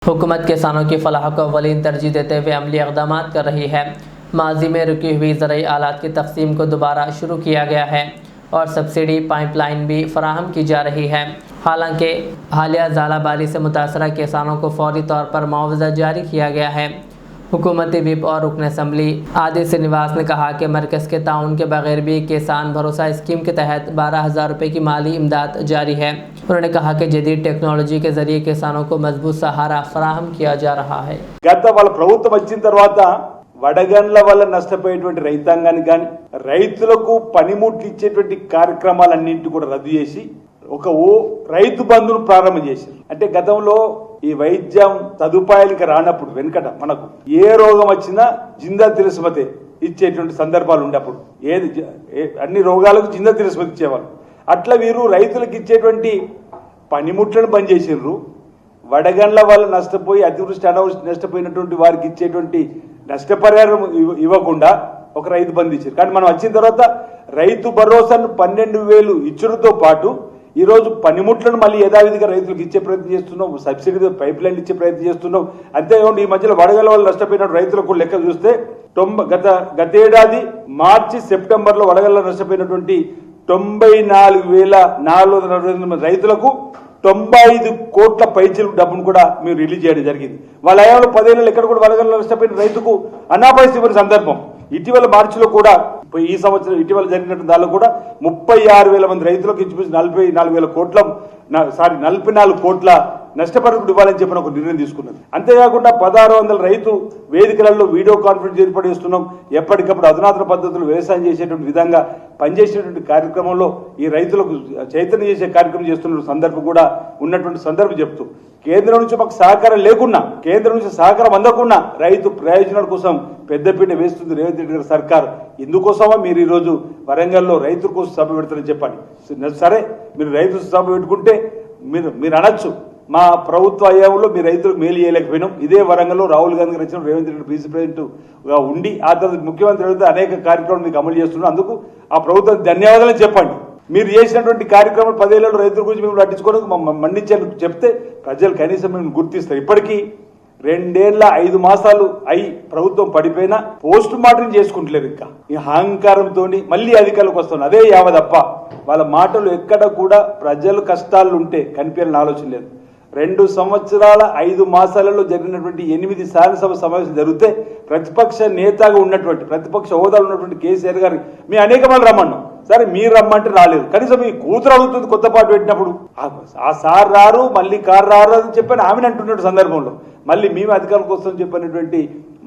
हुकूमत किसानों की फलाह को अव्वलीन तरजीह देते हुए अमली इक़दाम कर रही है। माजी में रुकी हुई ज़रूरी आलात की तक़सीम को दोबारा शुरू किया गया है और सब्सिडी पाइपलाइन भी फराहम की जा रही है। हालांकि हालिया ज़ालाबारी से मुतासरा किसानों को फौरी तौर पर मुआवजा जारी किया गया है। हुकूमती विप और रुकन असम्बली आदित्य श्रीनिवास ने कहा कि मरकज़ के ताउन के बगैर भी किसान भरोसा स्कीम के तहत 12,000 रुपये की माली इमदाद जारी है। उन्होंने कहा कि जदीद टेक्नोलॉजी के जरिए किसानों को मजबूत सहारा फराहम किया जा रहा है। గత వాళ్ళ ప్రభుత్వం వచ్చిన తర్వాత వడగండ్ల వల్ల నష్టపోయేటువంటి రైతాంగానికి కానీ రైతులకు పనిముట్లు ఇచ్చేటువంటి కార్యక్రమాలన్నింటి కూడా రద్దు చేసి ఒక రైతు బంధును ప్రారంభం చేశారు. అంటే గతంలో ఈ వైద్యం సదుపాయాలకి రానప్పుడు వెనుకట మనకు ఏ రోగం వచ్చినా జిందా తిరస్మతే ఇచ్చేటువంటి సందర్భాలు ఉండే. అప్పుడు అన్ని రోగాలకు జిందా తిరస్మతి ఇచ్చేవాళ్ళు. అట్లా వీరు రైతులకు ఇచ్చేటువంటి పనిముట్లను బంద్ చేసిర్రు. వడగండ్ల వల్ల నష్టపోయి అతివృష్టి అనావృష్టి నష్టపోయినటువంటి వారికి ఇచ్చేటువంటి నష్టపరిహారం ఇవ్వకుండా ఒక రైతు బంధు ఇచ్చారు. కానీ మనం వచ్చిన తర్వాత రైతు భరోసాను 12,000 ఇచ్చడంతో పాటు ఈరోజు పనిముట్లను మళ్ళీ యథావిధిగా రైతులకు ఇచ్చే ప్రయత్నం చేస్తున్నాం. సబ్సిడీ పైప్ లైన్ ఇచ్చే ప్రయత్నం చేస్తున్నాం. అంతేకాకుండా ఈ మధ్యలో వడగండ్ల వల్ల నష్టపోయిన రైతులకు లెక్క చూస్తే గతేడాది మార్చి సెప్టెంబర్లో వడగండ్ల నష్టపోయినటువంటి 94,440 రైతులకు 95 కోట్ల పైచీలకు డబ్బును కూడా మీరు రిలీజ్ చేయడం జరిగింది. వాళ్ళ హయాంలో 10 ఏళ్ళు ఎక్కడ కూడా వడగండ్ల నష్టపోయిన రైతుకు అనాపరిస్థితి ఇవ్వని సందర్భం. ఇటీవల మార్చిలో కూడా ఈ సంవత్సరం ఇటీవల జరిగినట్టు దానిలో కూడా 36,000 మంది రైతులకు ఇచ్చి 44 కోట్ల నష్టపరిహారం ఇవ్వాలని చెప్పిన ఒక నిర్ణయం తీసుకున్నది. అంతేకాకుండా 1,600 రైతు వేదికలలో వీడియో కాన్ఫరెన్స్ ఏర్పాటు చేస్తున్నాం. ఎప్పటికప్పుడు అధునాతన పద్ధతులు వ్యవసాయం చేసేటువంటి విధంగా పనిచేసేటువంటి కార్యక్రమంలో ఈ రైతులకు చైతన్యం చేసే కార్యక్రమం చేస్తున్న సందర్భం కూడా ఉన్నటువంటి సందర్భం చెప్తూ కేంద్రం నుంచి మాకు సహకారం లేకున్నా, కేంద్రం నుంచి సహకారం అందకున్నా రైతు ప్రయోజనాల కోసం పెద్దపీట వేస్తుంది రేవంత్ రెడ్డి గారి సర్కార్. ఇందుకోసమా మీరు ఈరోజు వరంగల్లో రైతుల కోసం సభ పెడతారని చెప్పండి. సరే, మీరు రైతు సభ పెట్టుకుంటే మీరు అనొచ్చు మా ప్రభుత్వ హయాంలో మీ రైతులకు మేలు చేయలేకపోయినాం. ఇదే వరంగల్లో రాహుల్ గాంధీ గారు వచ్చిన రేవంత్ రెడ్డి విసి ప్రెసిడెంట్గా ఉండి ఆ తర్వాత ముఖ్యమంత్రి అయితే అనేక కార్యక్రమాలు మీకు అమలు చేస్తున్నారు. అందుకు ఆ ప్రభుత్వానికి ధన్యవాదాలు చెప్పండి. మీరు చేసినటువంటి కార్యక్రమాలు 10 ఏళ్ళలో రైతుల గురించి మేము పట్టించుకోవడం మండించాలని చెప్తే ప్రజలు కనీసం మేము గుర్తిస్తారు. ఇప్పటికీ 2 ఏళ్ల 5 మాసాలు అయి ప్రభుత్వం పడిపోయినా పోస్ట్ మార్టం చేసుకుంటలేదు. ఇంకా ఈ అహంకారంతో మళ్ళీ అధికారులకు వస్తున్నారు. అదే యావదప్ప వాళ్ళ మాటలు ఎక్కడ కూడా ప్రజలు కష్టాలు ఉంటే కనిపించాలని ఆలోచన లేదు. 2 సంవత్సరాల 5 మాసాలలో జరిగినటువంటి 8 శాసనసభ సమావేశం జరిగితే ప్రతిపక్ష నేతగా ఉన్నటువంటి ప్రతిపక్ష హోదాలో ఉన్నటువంటి కేసీఆర్ గారిని మీ అనేక మంది రమ్మన్నాం. సరే, మీరు రమ్మంటే రాలేదు. కనీసం మీ కూతురు అడుగుతుంది కొత్త పాటు పెట్టినప్పుడు ఆ సార్ రారు, మళ్ళీ కారు రారు అని చెప్పని ఆమెను అంటున్న సందర్భంలో మళ్ళీ మేము అధికారులకు వస్తామని చెప్పినటువంటి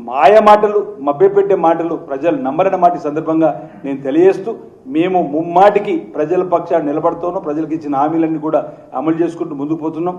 మాయ మాటలు, మభ్యపెట్టే మాటలు ప్రజలు నమ్మరన్న మాట సందర్భంగా నేను తెలియజేస్తూ మేము ముమ్మాటికి ప్రజల పక్షాన్ని నిలబడుతున్నాం. ప్రజలకు ఇచ్చిన హామీలన్నీ కూడా అమలు చేసుకుంటూ ముందుకు పోతున్నాం.